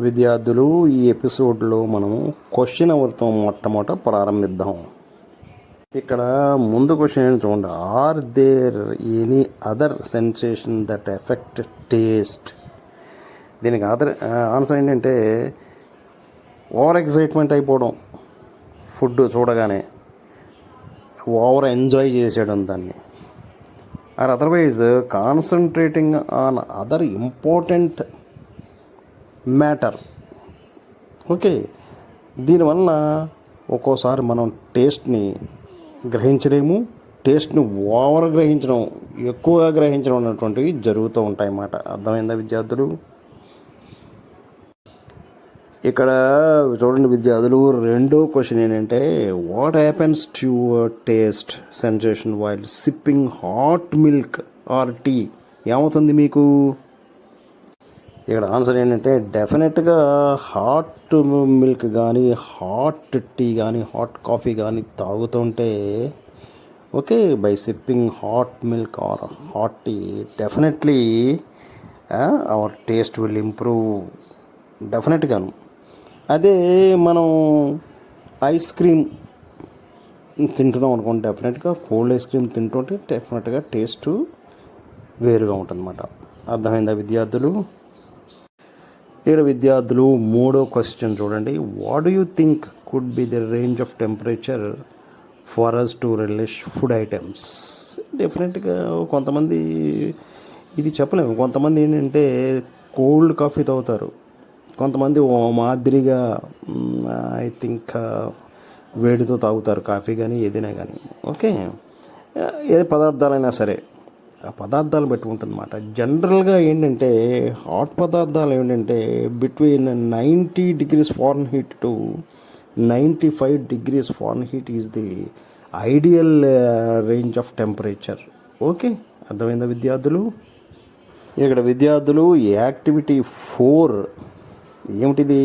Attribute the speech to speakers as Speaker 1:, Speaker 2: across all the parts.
Speaker 1: విద్యార్థులు, ఈ ఎపిసోడ్లో మనము క్వశ్చన్ అవర్తో మొట్టమొదట ప్రారంభిద్దాం. ఇక్కడ ముందు క్వశ్చన్ ఏంటి చూడండి. Are there any other sensation that effect taste? దీనికి ఆన్సర్ ఏంటంటే ఓవర్ ఎక్సైట్మెంట్ అయిపోవడం, ఫుడ్ చూడగానే ఓవర్ ఎంజాయ్ చేసేయడం దాన్ని, or otherwise concentrating on other important matter. Okay, దీనివల్ల ఒక్కోసారి మనం టేస్ట్ని గ్రహించలేము, టేస్ట్ని ఓవర్ గ్రహించడం, ఎక్కువగా గ్రహించడం అనేటువంటివి జరుగుతూ ఉంటాయి అన్నమాట. అర్థమైందా విద్యార్థులు? ఇక్కడ చూడండి విద్యార్థులు, రెండో క్వశ్చన్ ఏంటంటే what happens to your taste sensation while sipping hot milk or tea? ఏమవుతుంది మీకు? ఇక్కడ ఆన్సర్ ఏంటంటే డెఫినెట్గా హాట్ మిల్క్ కానీ, హాట్ టీ కానీ, హాట్ కాఫీ కానీ తాగుతుంటే, okay, by sipping hot milk or hot tea definitely our taste will improve డెఫినెట్గాను. అదే మనం ఐస్ క్రీమ్ తింటున్నాం అనుకోండి, డెఫినెట్గా కోల్డ్ ఐస్ క్రీమ్ తింటుంటే డెఫినెట్గా టేస్ట్ వేరుగా ఉంటుందన్నమాట. అర్థమైందా విద్యార్థులు? ఇక్కడ విద్యార్థులు మూడో క్వశ్చన్ చూడండి. What do you think could be the range of temperature for us to relish food items? డెఫినెట్గా కొంతమంది ఇది చెప్పలేము. కొంతమంది ఏంటంటే కోల్డ్ కాఫీ తాగుతారు, కొంతమంది మాదిరిగా ఐ థింక్ వేడితో తాగుతారు కాఫీ కానీ ఏదైనా కానీ. ఓకే, ఏ పదార్థాలైనా సరే ఆ పదార్థాలు బట్టి ఉంటుందన్నమాట. జనరల్గా ఏంటంటే హాట్ పదార్థాలు ఏంటంటే between 90 degrees Fahrenheit to 95 degrees Fahrenheit is the ideal range of temperature. Okay, అర్థమైందా విద్యార్థులు? ఇక్కడ విద్యార్థులు యాక్టివిటీ 4 ఏమిటిది?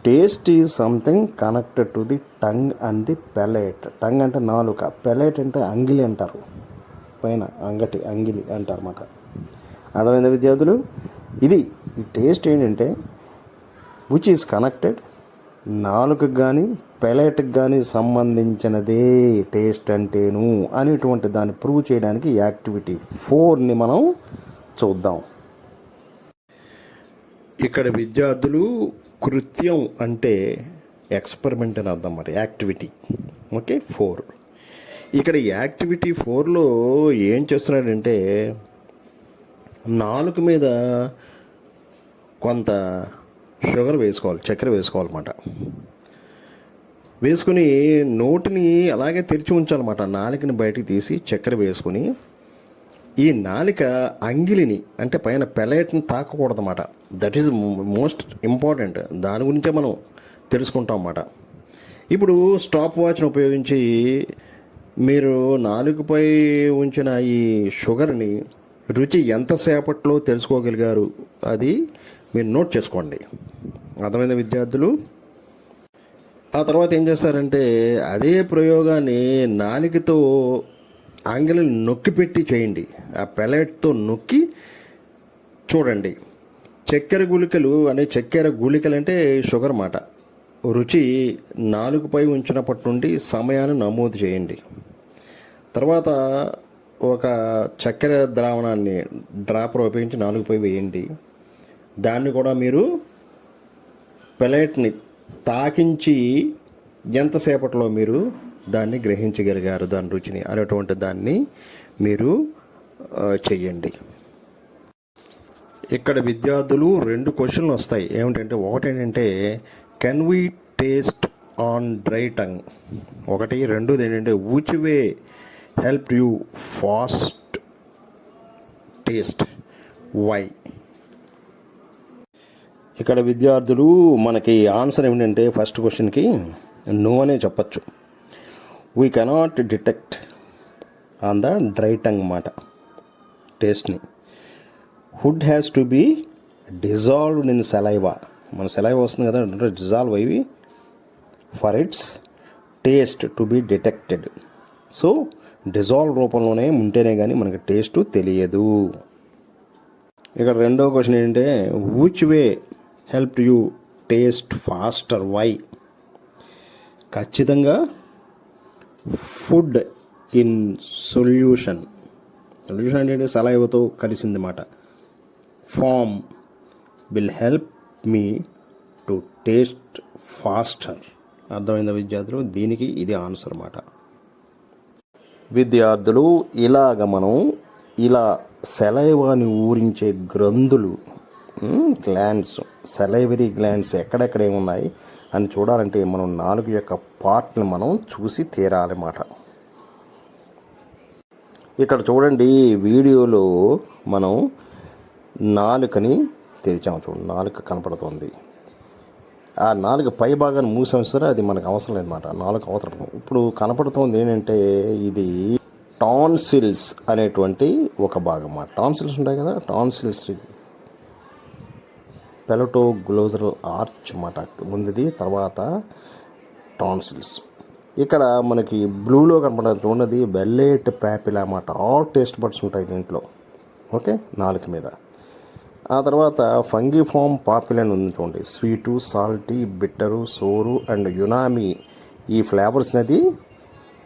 Speaker 1: Taste is something connected to the tongue and the pellet. Tongue అంటే నాలుక, పెలెట్ అంటే అంగిలి అంటారు, పైన అంగిలి అంటారు అన్నమాట. అర్థమైందా విద్యార్థులు? ఇది ఈ టేస్ట్ ఏంటంటే విచ్ ఈజ్ కనెక్టెడ్, నాలుకకు కానీ పెలెట్కి కానీ సంబంధించినదే టేస్ట్ అంటేను అనేటువంటి దాన్ని ప్రూవ్ చేయడానికి యాక్టివిటీ 4ని మనం చూద్దాం. ఇక్కడ విద్యార్థులు కృత్యం అంటే ఎక్స్పెరిమెంట్ అని అర్థం మరి, యాక్టివిటీ. ఓకే, 4. ఇక్కడ యాక్టివిటీ 4లో ఏం చేస్తున్నాడంటే నాలుక మీద కొంత షుగర్ వేసుకోవాలి, చక్కెర వేసుకోవాలన్నమాట. వేసుకుని నోటిని అలాగే తెరిచి ఉంచాలన్నమాట. నాలుకని బయటికి తీసి చక్కెర వేసుకుని ఈ నాలిక అంగిలిని అంటే పైన పెలెట్ని తాకకూడదన్నమాట. That is most important. దాని గురించే మనం తెలుసుకుంటాం అన్నమాట. ఇప్పుడు స్టాప్ వాచ్ని ఉపయోగించి మీరు నాలుగుపై ఉంచిన ఈ షుగర్ని రుచి ఎంతసేపట్లో తెలుసుకోగలిగారు అది మీరు నోట్ చేసుకోండి. అర్థమైన విద్యార్థులు? ఆ తర్వాత ఏం చేస్తారంటే అదే ప్రయోగాన్ని నాలుకతో అంగిలిని నొక్కి పెట్టి చేయండి. ఆ పెలెట్తో నొక్కి చూడండి. చక్కెర గుళికలు అంటే షుగర్ మాట. రుచి నాలుగుపై ఉంచినప్పటి నుండి సమయాన్ని నమోదు చేయండి. తర్వాత ఒక చక్కెర ద్రావణాన్ని డ్రాపర్ ఉపయోగించి నాలుగుపై వేయండి. దాన్ని కూడా మీరు పెలెట్ని తాకించి ఎంతసేపట్లో మీరు దాన్ని గ్రహించగలిగారు, దాని రుచిని అనేటువంటి దాన్ని మీరు చెయ్యండి. ఇక్కడ విద్యార్థులు 2 క్వశ్చన్లు వస్తాయి. ఒకటేంటంటే can we taste on dry tongue, ఒకటి. రెండోది ఏంటంటే which way help you fast taste why. ఇక్కడ విద్యార్థులు మనకి ఆన్సర్ ఏమిటంటే ఫస్ట్ క్వశ్చన్కి నో అనే చెప్పచ్చు. We cannot detect on the dry tongue మాట టేస్ట్ని. Food has to be dissolved in saliva, మన సలైవా వస్తుంది కదా, డిజాల్వ్ అయ్యి for its taste to be detected. So dissolve రూపంలోనే ఉంటేనే కానీ మనకి టేస్ట్ తెలియదు. ఇక్కడ రెండో క్వశ్చన్ ఏంటంటే which way help you taste faster why. ఖచ్చితంగా ఫుడ్ ఇన్ సొల్యూషన్ అంటే సలైవతో కలిసింది మాట. Form will help me to taste faster. అర్థమైందా విద్యార్థులు? దీనికి ఇది ఆన్సర్ అన్నమాట. విద్యార్థులు మనం ఇలా సెలైవాని ఊరించే గ్రంథులు, గ్లాండ్స్, సెలైవరీ గ్లాండ్స్ ఎక్కడెక్కడ ఏమున్నాయి అని చూడాలంటే మనం నాలుగు యొక్క పార్ట్ని మనం చూసి తీరాలన్నమాట. ఇక్కడ చూడండి వీడియోలో మనం నాలుకని తెరిచాము. చూడండి నాలుక కనపడుతుంది. ఆ నాలుగు పై భాగాన్ని మూసాం సరే, అది మనకు అవసరం లేదన్నమాట. నాలుగు అవసరం. ఇప్పుడు కనపడుతుంది ఏంటంటే ఇది టాన్సిల్స్ అనేటువంటి ఒక భాగం అన్నమాట. టాన్సిల్స్ ఉంటాయి కదా, టాన్సిల్స్ పెలటోగ్లోజరల్ ఆర్చ్ అన్నమాట ముందుది, తర్వాత టాన్సిల్స్. ఇక్కడ మనకి బ్లూలో కనపడేది ఉన్నది వెల్లేట్ ప్యాపిలా అన్నమాట. ఆల్ టేస్ట్ బడ్స్ ఉంటాయి దీంట్లో. ఓకే, నాలుక మీద. ఆ తర్వాత ఫంగిఫామ్ పాపిలన్ ఉంది చూడండి. Sweet, salty, bitter, Shore and యునామి ఈ ఫ్లేవర్స్ అనేది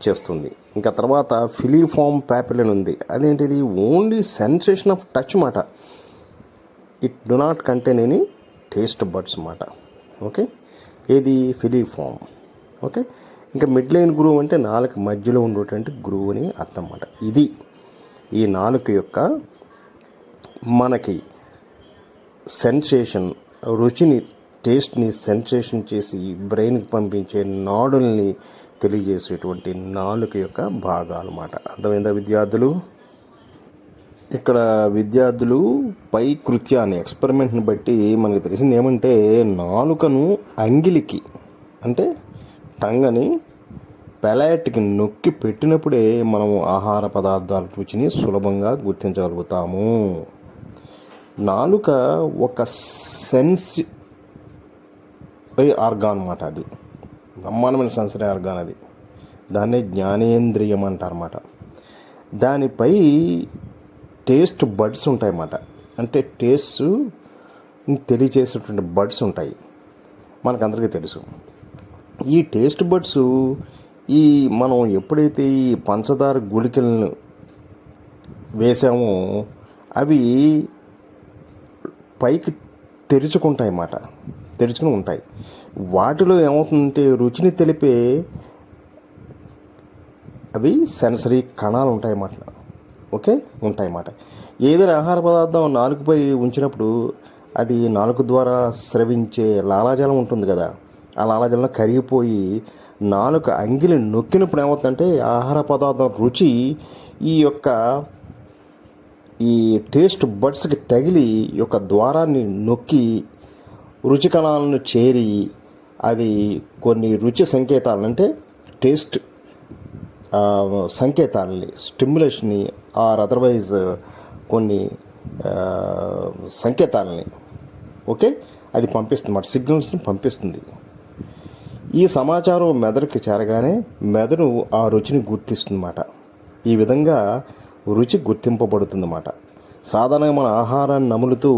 Speaker 1: చేస్తుంది. ఇంకా తర్వాత ఫిలిఫామ్ పాపిలన్ ఉంది. అదేంటిది? ఓన్లీ సెన్సేషన్ ఆఫ్ టచ్ మాట. It do not contain any taste buds మాట. ఓకే, ఇది ఫిలిఫామ్. ఓకే, ఇంకా మిడ్ లైన్ గ్రూవ్ అంటే నాలుక మధ్యలో ఉండేటువంటి గ్రూవ్ అని అర్థం అన్నమాట. ఇది ఈ నాలుక యొక్క మనకి సెన్సేషన్, రుచిని, టేస్ట్ని సెన్సేషన్ చేసి బ్రెయిన్కి పంపించే నాడుల్ని తెలియజేసేటువంటి నాలుక యొక్క భాగాలు అన్నమాట. అర్థమైందా విద్యార్థులు? ఇక్కడ విద్యార్థులు పై కృత్యాన్ని, ఎక్స్పెరిమెంట్ని బట్టి మనకు తెలిసింది ఏమంటే నాలుకను అంగిలికి అంటే టంగని పెలాట్కి నొక్కి పెట్టినప్పుడే మనం ఆహార పదార్థాల రుచిని సులభంగా గుర్తించగలుగుతాము. నాలుక ఒక సెన్సరీ ఆర్గాన్ అన్నమాట. అది బ్రహ్మాండమైన సెన్సరీ ఆర్గాన్. అది దాన్నే జ్ఞానేంద్రియం అంటారన్నమాట. దానిపై టేస్ట్ బడ్స్ ఉంటాయన్నమాట. అంటే టేస్ట్ తెలియచేసేటువంటి బడ్స్ ఉంటాయి, మనకందరికీ తెలుసు. ఈ టేస్ట్ బడ్స్ మనం ఎప్పుడైతే ఈ పంచదార గుళికలను వేసామో అవి పైకి తెరుచుకుంటాయి అన్నమాట. తెరుచుకుని ఉంటాయి. వాటిలో ఏమవుతుందంటే రుచిని తెలిపే అవి సెన్సరీ కణాలు ఉంటాయన్నమాట. ఓకే, ఉంటాయన్నమాట. ఏదైనా ఆహార పదార్థం నాలుకపై ఉంచినప్పుడు అది నాలుక ద్వారా స్రవించే లాలాజలం ఉంటుంది కదా, ఆ లాలాజలం కరిగిపోయి నాలుక అంగిలి నొక్కినప్పుడు ఏమవుతుందంటే ఆహార పదార్థం రుచి ఈ టేస్ట్ బడ్స్కి తగిలి యొక్క ద్వారాన్ని నొక్కి రుచి కణాలను చేరి అది కొన్ని రుచి సంకేతాలను, అంటే టేస్ట్ సంకేతాలని, స్టిమ్యులేషన్ని ఆర్ అదర్వైజ్ కొన్ని సంకేతాలని ఓకే అది పంపిస్తుంది అన్నమాట. సిగ్నల్స్ని పంపిస్తుంది. ఈ సమాచారం మెదడుకి చేరగానే మెదడు ఆ రుచిని గుర్తిస్తుందన్నమాట. ఈ విధంగా రుచి గుర్తింపబడుతుందన్నమాట. సాధారణంగా మన ఆహారాన్ని నములుతూ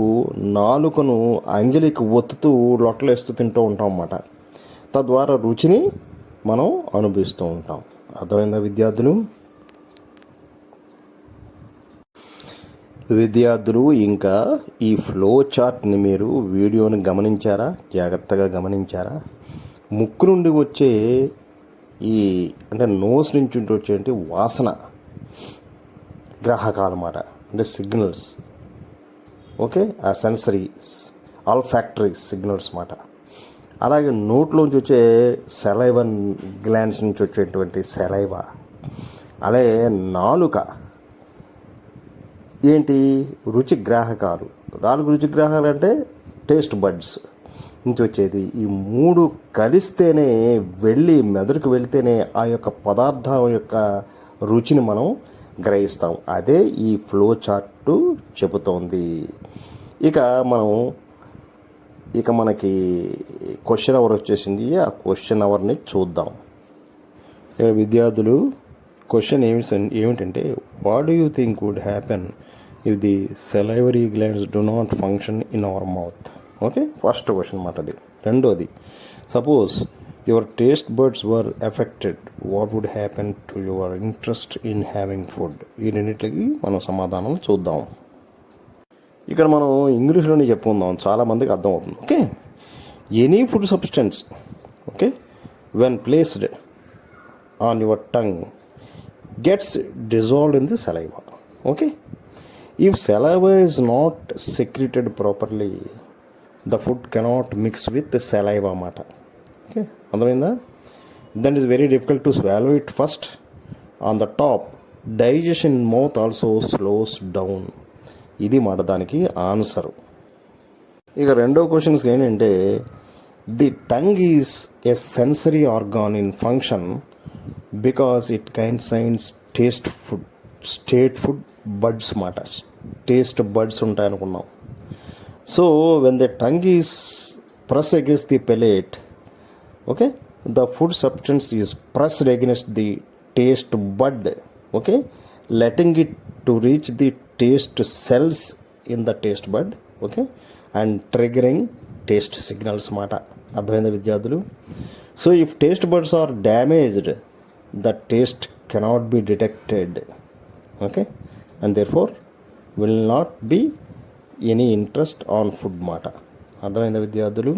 Speaker 1: నాలుకను అంగిలికి ఒత్తుతూ లొట్టలేస్తూ తింటూ ఉంటాం అన్నమాట. తద్వారా రుచిని మనం అనుభవిస్తూ ఉంటాం. అర్థమైందా విద్యార్థులు? ఇంకా ఈ ఫ్లో చార్ట్ని మీరు వీడియోని గమనించారా? జాగ్రత్తగా గమనించారా? ముక్కు నుండి వచ్చే అంటే నోస్ నుంచి వచ్చే వాసన గ్రాహకాలు అన్నమాట, అంటే సిగ్నల్స్. ఓకే, ఆ సెన్సరీ ఆల్ఫాక్టరీ సిగ్నల్స్ మాట. అలాగే నోట్లోంచి వచ్చే సెలైవన్ గ్లాండ్స్ నుంచి వచ్చేటువంటి సెలైవా. అలాగే నాలుక ఏంటి, రుచిగ్రాహకాలు. 4 రుచిగ్రాహకాలు అంటే టేస్ట్ బడ్స్ నుంచి వచ్చేది. ఈ 3 కలిస్తేనే వెళ్ళి మెదడుకు వెళ్తేనే ఆ యొక్క పదార్థం యొక్క రుచిని మనం గ్రహిస్తాం. అదే ఈ ఫ్లో చార్టు చెబుతోంది. మనకి క్వశ్చన్ అవర్ వచ్చేసింది. ఆ క్వశ్చన్ అవర్ని చూద్దాం. ఇక్కడ విద్యార్థులు క్వశ్చన్ ఏమిటంటే, what do you think would happen if the salivary glands do not function in our mouth? Okay, first question మాట అది. రెండోది, suppose your taste buds were affected, what would happen to your interest in having food? ఈ రెండింటికి మనం సమాధానం చూద్దాం. ఇక్కడ మనం ఇంగ్లీష్లోనే చెప్పుకుందాం, చాలామందికి అర్థమవుతుంది. Okay, any food substance, okay, when placed on your tongue gets dissolved in the saliva. Okay, if saliva is not secreted properly the food cannot mix with saliva అన్నమాట. ఓకే, అర్థమైందా? Then is very difficult to swallow it first. On the top, digestion in mouth also slows down. ఇది మాట దానికి answer. ఇక రెండో క్వశ్చన్స్కి ఏంటంటే, the tongue is a sensory organ in function because it conscience state food buds మాట. Taste buds ఉంటాయనుకున్నాం. So when the tongue is press against the palate, okay, the food substance is pressed against the taste bud, okay, letting it to reach the taste cells in the taste bud, okay, and triggering taste signals మాట. అర్థమైందా విద్యార్థులు? So if taste buds are damaged, the taste cannot be detected, okay, and therefore will not be any interest on food మాట. అర్థమైందా విద్యార్థులు?